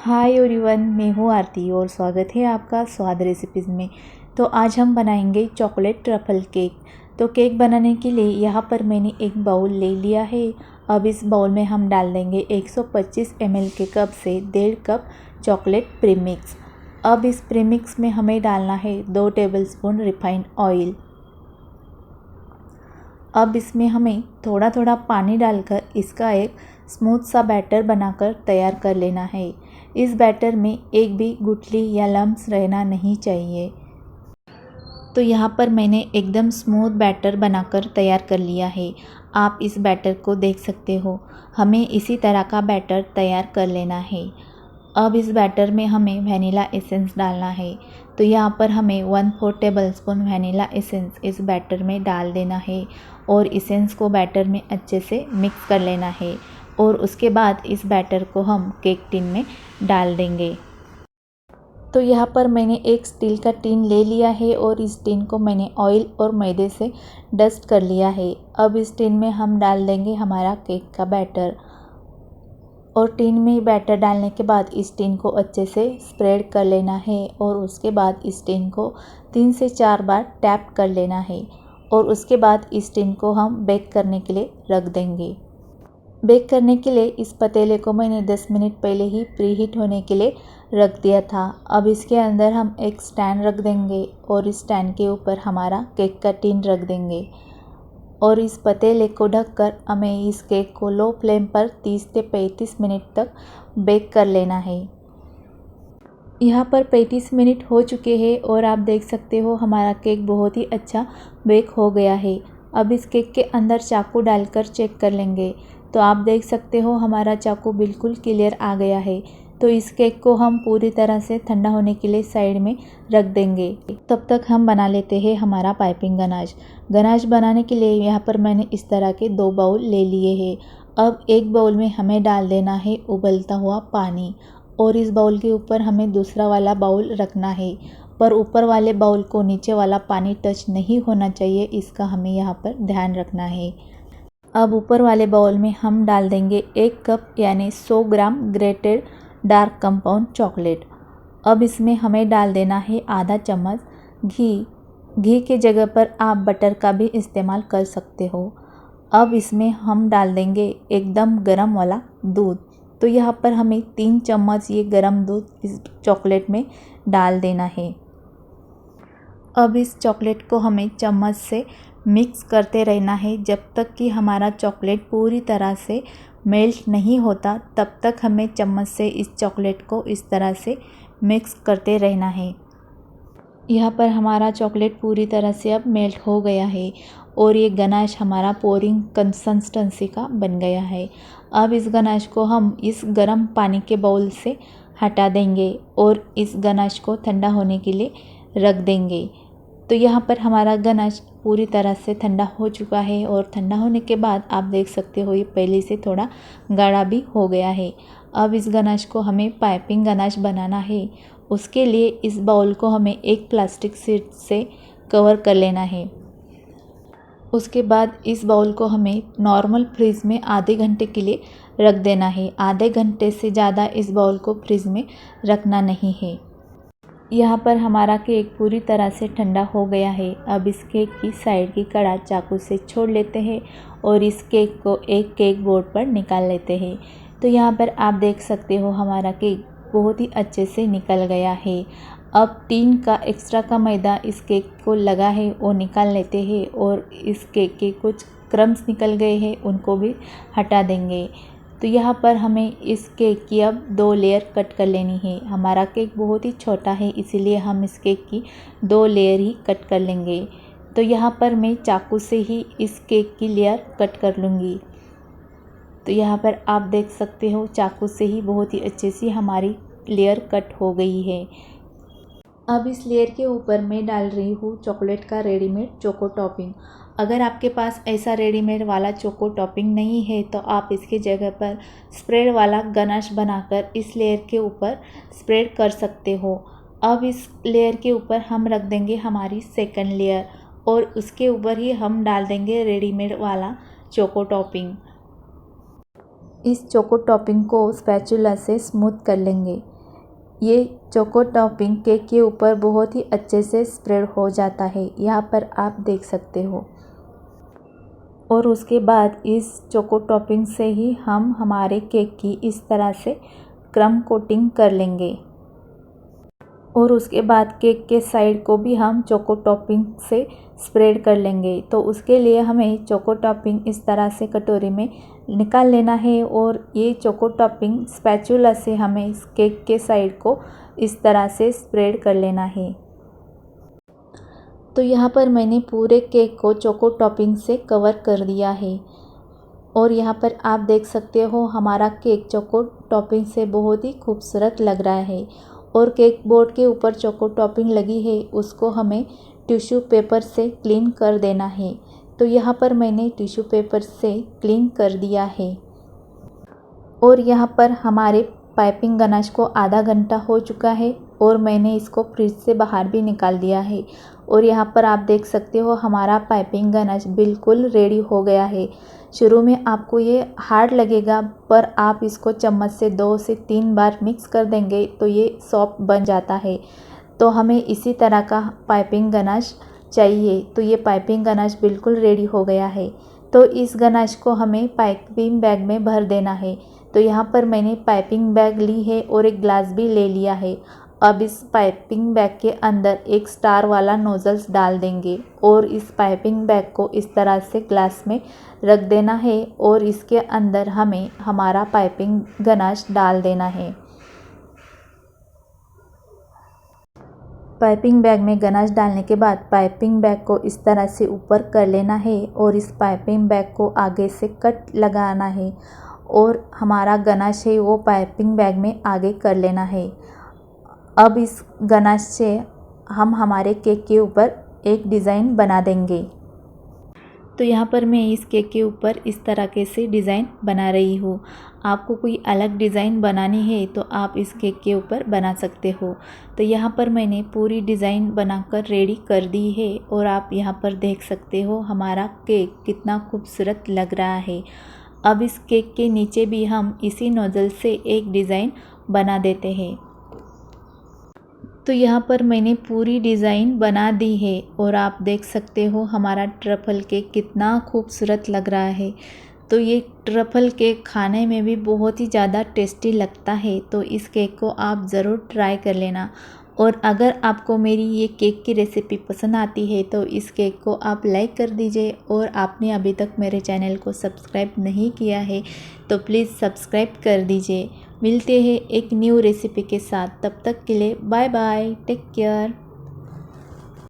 Hi everyone, मैं हूँ आरती और स्वागत है आपका स्वाद रेसिपीज़ में। तो आज हम बनाएंगे चॉकलेट ट्रफल केक। तो केक बनाने के लिए यहाँ पर मैंने एक बाउल ले लिया है। अब इस बाउल में हम डाल देंगे 125 ml के कप से 1.5 कप चॉकलेट प्रीमिक्स। अब इस प्रीमिक्स में हमें डालना है 2 टेबलस्पून रिफाइंड ऑयल। अब इसमें हमें थोड़ा थोड़ा पानी डालकर इसका एक स्मूथ सा बैटर बनाकर तैयार कर लेना है। इस बैटर में एक भी गुठली या लम्स रहना नहीं चाहिए। तो यहाँ पर मैंने एकदम स्मूथ बैटर बनाकर तैयार कर लिया है। आप इस बैटर को देख सकते हो। हमें इसी तरह का बैटर तैयार कर लेना है। अब इस बैटर में हमें वनीला एसेंस डालना है। तो यहाँ पर हमें 1/4 टेबलस्पून वनीला एसेंस इस बैटर में डाल देना है और एसेंस को बैटर में अच्छे से मिक्स कर लेना है। और उसके बाद इस बैटर को हम केक टिन में डाल देंगे। तो यहाँ पर मैंने एक स्टील का टिन ले लिया है और इस टिन को मैंने ऑयल और मैदे से डस्ट कर लिया है। अब इस टिन में हम डाल देंगे हमारा केक का बैटर और टिन में बैटर डालने के बाद इस टिन को अच्छे से स्प्रेड कर लेना है और उसके बाद इस टिन को 3 से 4 बार टैप कर लेना है और उसके बाद इस टिन को हम बेक करने के लिए रख देंगे। बेक करने के लिए इस पतीले को मैंने 10 मिनट पहले ही प्रीहीट होने के लिए रख दिया था। अब इसके अंदर हम एक स्टैंड रख देंगे और इस स्टैंड के ऊपर हमारा केक का टिन रख देंगे और इस पतीले को ढककर हमें इस केक को लो फ्लेम पर 30 से 35 मिनट तक बेक कर लेना है। यहाँ पर 35 मिनट हो चुके हैं और आप देख सकते हो हमारा केक बहुत ही अच्छा बेक हो गया है। अब इस केक के अंदर चाकू डालकर चेक कर लेंगे। तो आप देख सकते हो हमारा चाकू बिल्कुल क्लियर आ गया है। तो इस केक को हम पूरी तरह से ठंडा होने के लिए साइड में रख देंगे। तब तक हम बना लेते हैं हमारा पाइपिंग गनाश। गनाश बनाने के लिए यहाँ पर मैंने इस तरह के 2 बाउल ले लिए हैं। अब एक बाउल में हमें डाल देना है उबलता हुआ पानी और इस बाउल के ऊपर हमें दूसरा वाला बाउल रखना है, पर ऊपर वाले बाउल को नीचे वाला पानी टच नहीं होना चाहिए, इसका हमें यहाँ पर ध्यान रखना है। अब ऊपर वाले बाउल में हम डाल देंगे 1 कप यानी 100 ग्राम ग्रेटेड डार्क कंपाउंड चॉकलेट। अब इसमें हमें डाल देना है आधा चम्मच घी। घी के जगह पर आप बटर का भी इस्तेमाल कर सकते हो। अब इसमें हम डाल देंगे एकदम गरम वाला दूध। तो यहाँ पर हमें 3 चम्मच ये गरम दूध इस चॉकलेट में डाल देना है। अब इस चॉकलेट को हमें चम्मच से मिक्स करते रहना है जब तक कि हमारा चॉकलेट पूरी तरह से मेल्ट नहीं होता। तब तक हमें चम्मच से इस चॉकलेट को इस तरह से मिक्स करते रहना है। यहाँ पर हमारा चॉकलेट पूरी तरह से अब मेल्ट हो गया है और ये गनाश हमारा पोरिंग कंसिस्टेंसी का बन गया है। अब इस गनाश को हम इस गर्म पानी के बाउल से हटा देंगे और इस गनाश को ठंडा होने के लिए रख देंगे। तो यहाँ पर हमारा गनाश पूरी तरह से ठंडा हो चुका है और ठंडा होने के बाद आप देख सकते हो ये पहले से थोड़ा गाढ़ा भी हो गया है। अब इस गनाश को हमें पाइपिंग गनाश बनाना है। उसके लिए इस बाउल को हमें एक प्लास्टिक शीट से कवर कर लेना है। उसके बाद इस बाउल को हमें नॉर्मल फ्रिज में आधे घंटे के लिए रख देना है। आधे घंटे से ज़्यादा इस बाउल को फ्रिज में रखना नहीं है। यहाँ पर हमारा केक पूरी तरह से ठंडा हो गया है। अब इस केक की साइड की कड़ा चाकू से छोड़ लेते हैं और इस केक को एक केक बोर्ड पर निकाल लेते हैं। तो यहाँ पर आप देख सकते हो हमारा केक बहुत ही अच्छे से निकल गया है। अब टिन का एक्स्ट्रा का मैदा इस केक को लगा है वो निकाल लेते हैं और इस केक के कुछ क्रम्स निकल गए हैं उनको भी हटा देंगे। तो यहाँ पर हमें इस केक की अब 2 लेयर कट कर लेनी है। हमारा केक बहुत ही छोटा है इसीलिए हम इस केक की 2 लेयर ही कट कर लेंगे। तो यहाँ पर मैं चाकू से ही इस केक की लेयर कट कर लूँगी। तो यहाँ पर आप देख सकते हो चाकू से ही बहुत ही अच्छे से हमारी लेयर कट हो गई है। अब इस लेयर के ऊपर मैं डाल रही हूँ चॉकलेट का रेडीमेड चोको टॉपिंग। अगर आपके पास ऐसा रेडीमेड वाला चोको टॉपिंग नहीं है तो आप इसके जगह पर स्प्रेड वाला गनाश बनाकर इस लेयर के ऊपर स्प्रेड कर सकते हो। अब इस लेयर के ऊपर हम रख देंगे हमारी सेकंड लेयर और उसके ऊपर ही हम डाल देंगे रेडीमेड वाला चोको टॉपिंग। इस चोको टॉपिंग को स्पैचुला से स्मूथ कर लेंगे। ये चोको टॉपिंग केक के ऊपर बहुत ही अच्छे से स्प्रेड हो जाता है, यहाँ पर आप देख सकते हो। और उसके बाद इस चोको टॉपिंग से ही हम हमारे केक की इस तरह से क्रम कोटिंग कर लेंगे। और उसके बाद केक के साइड को भी हम चोको टॉपिंग से स्प्रेड कर लेंगे। तो उसके लिए हमें चोको टॉपिंग इस तरह से कटोरी में निकाल लेना है और ये चोको टॉपिंग स्पैचुला से हमें इस केक के साइड को इस तरह से स्प्रेड कर लेना है। तो यहाँ पर मैंने पूरे केक को चोको टॉपिंग से कवर कर दिया है और यहाँ पर आप देख सकते हो हमारा केक चोको टॉपिंग से बहुत ही खूबसूरत लग रहा है। और केक बोर्ड के ऊपर चोको टॉपिंग लगी है उसको हमें टिश्यू पेपर से क्लीन कर देना है। तो यहाँ पर मैंने टिश्यू पेपर से क्लीन कर दिया है। और यहाँ पर हमारे पाइपिंग गनाश को आधा घंटा हो चुका है और मैंने इसको फ्रिज से बाहर भी निकाल दिया है। और यहाँ पर आप देख सकते हो हमारा पाइपिंग गनाश बिल्कुल रेडी हो गया है। शुरू में आपको ये हार्ड लगेगा, पर आप इसको चम्मच से 2 से 3 बार मिक्स कर देंगे तो ये सॉफ्ट बन जाता है। तो हमें इसी तरह का पाइपिंग गनाश चाहिए। तो ये पाइपिंग गनाश बिल्कुल रेडी हो गया है। तो इस गनाश को हमें पाइपिंग बैग में भर देना है। तो यहाँ पर मैंने पाइपिंग बैग ली है और एक ग्लास भी ले लिया है। अब इस पाइपिंग बैग के अंदर एक स्टार वाला नोज़ल्स डाल देंगे और इस पाइपिंग बैग को इस तरह से ग्लास में रख देना है और इसके अंदर हमें हमारा पाइपिंग गनाश डाल देना है। पाइपिंग बैग में गनाश डालने के बाद पाइपिंग बैग को इस तरह से ऊपर कर लेना है और इस पाइपिंग बैग को आगे से कट लगाना है और हमारा गनाश है वो पाइपिंग बैग में आगे कर लेना है। अब इस गनाश से हम हमारे केक के ऊपर एक डिज़ाइन बना देंगे। तो यहाँ पर मैं इस केक के ऊपर इस तरह से डिज़ाइन बना रही हूँ। आपको कोई अलग डिज़ाइन बनानी है तो आप इस केक के ऊपर बना सकते हो। तो यहाँ पर मैंने पूरी डिज़ाइन बनाकर रेडी कर दी है और आप यहाँ पर देख सकते हो हमारा केक कितना खूबसूरत लग रहा है। अब इस केक के नीचे भी हम इसी नोज़ल से एक डिज़ाइन बना देते हैं। तो यहाँ पर मैंने पूरी डिज़ाइन बना दी है और आप देख सकते हो हमारा ट्रफल केक कितना खूबसूरत लग रहा है। तो ये ट्रफल केक खाने में भी बहुत ही ज़्यादा टेस्टी लगता है। तो इस केक को आप ज़रूर ट्राई कर लेना। और अगर आपको मेरी ये केक की रेसिपी पसंद आती है तो इस केक को आप लाइक कर दीजिए और आपने अभी तक मेरे चैनल को सब्सक्राइब नहीं किया है तो प्लीज़ सब्सक्राइब कर दीजिए। मिलते हैं एक न्यू रेसिपी के साथ, तब तक के लिए बाय बाय, टेक केयर।